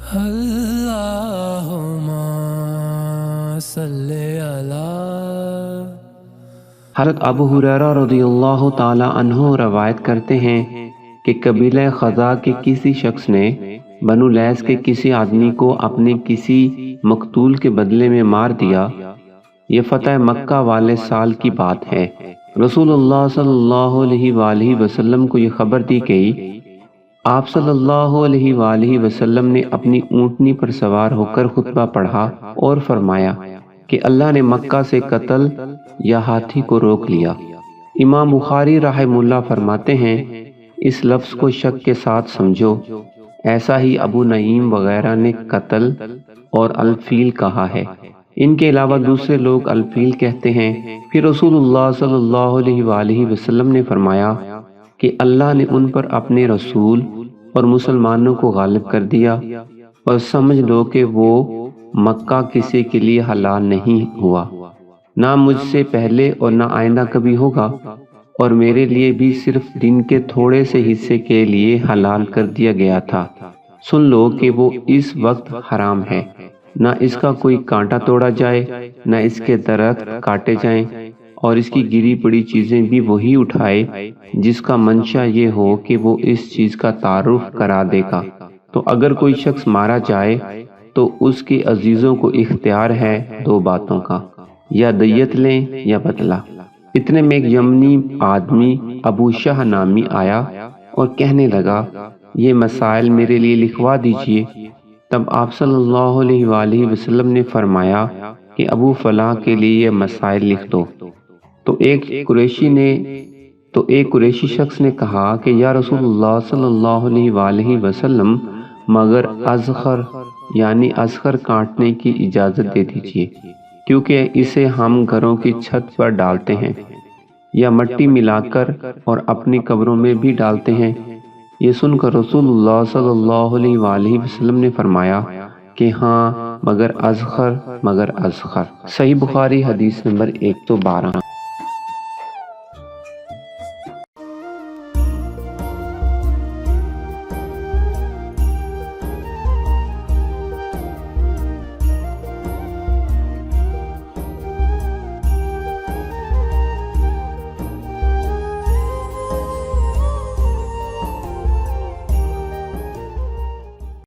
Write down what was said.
اللہم صلی علی۔ حضرت ابو ہریرہ رضی اللہ تعالی عنہ روایت کرتے ہیں کہ قبیلہ خزاع کے کسی شخص نے بنو لیث کے کسی آدمی کو اپنے کسی مقتول کے بدلے میں مار دیا۔ یہ فتح مکہ والے سال کی بات ہے۔ رسول اللہ صلی اللہ علیہ وآلہ وسلم کو یہ خبر دی گئی۔ آپ صلی اللہ علیہ وآلہ وسلم نے اپنی اونٹنی پر سوار ہو کر خطبہ پڑھا اور فرمایا کہ اللہ نے مکہ سے قتل یا ہاتھی کو روک لیا۔ امام بخاری رحمہ اللہ فرماتے ہیں اس لفظ کو شک کے ساتھ سمجھو۔ ایسا ہی ابو نعیم وغیرہ نے قتل اور الفیل کہا ہے۔ ان کے علاوہ دوسرے لوگ الفیل کہتے ہیں۔ پھر رسول اللہ صلی اللہ علیہ وآلہ وسلم نے فرمایا کہ اللہ نے ان پر اپنے رسول اور مسلمانوں کو غالب کر دیا، اور سمجھ لو کہ وہ مکہ کسی کے لیے حلال نہیں ہوا، نہ مجھ سے پہلے اور نہ آئندہ کبھی ہوگا، اور میرے لیے بھی صرف دن کے تھوڑے سے حصے کے لیے حلال کر دیا گیا تھا۔ سن لو کہ وہ اس وقت حرام ہے، نہ اس کا کوئی کانٹا توڑا جائے، نہ اس کے درخت کاٹے جائیں، اور اس کی گری پڑی چیزیں بھی وہی اٹھائے جس کا منشا یہ ہو کہ وہ اس چیز کا تعارف کرا دے گا۔ تو اگر کوئی شخص مارا جائے تو اس کے عزیزوں کو اختیار ہے دو باتوں کا، یا دیت لیں یا بدلہ۔ اتنے میں ایک یمنی آدمی ابو شاہ نامی آیا اور کہنے لگا یہ مسائل میرے لیے لکھوا دیجئے۔ تب آپ صلی اللہ علیہ وآلہ وسلم نے فرمایا کہ ابو فلاں کے لیے یہ مسائل لکھ دو۔ تو ایک قریشی شخص نے کہا کہ یا رسول اللہ صلی اللہ علیہ وآلہ وسلم، مگر اذخر یعنی اذخر کاٹنے کی اجازت دے دیجئے، کیونکہ اسے ہم گھروں کی چھت پر ڈالتے ہیں یا مٹی ملا کر اور اپنی قبروں میں بھی ڈالتے ہیں۔ یہ سن کر رسول اللہ صلی اللہ علیہ وآلہ وسلم نے فرمایا کہ ہاں مگر اذخر۔ صحیح بخاری حدیث نمبر 112۔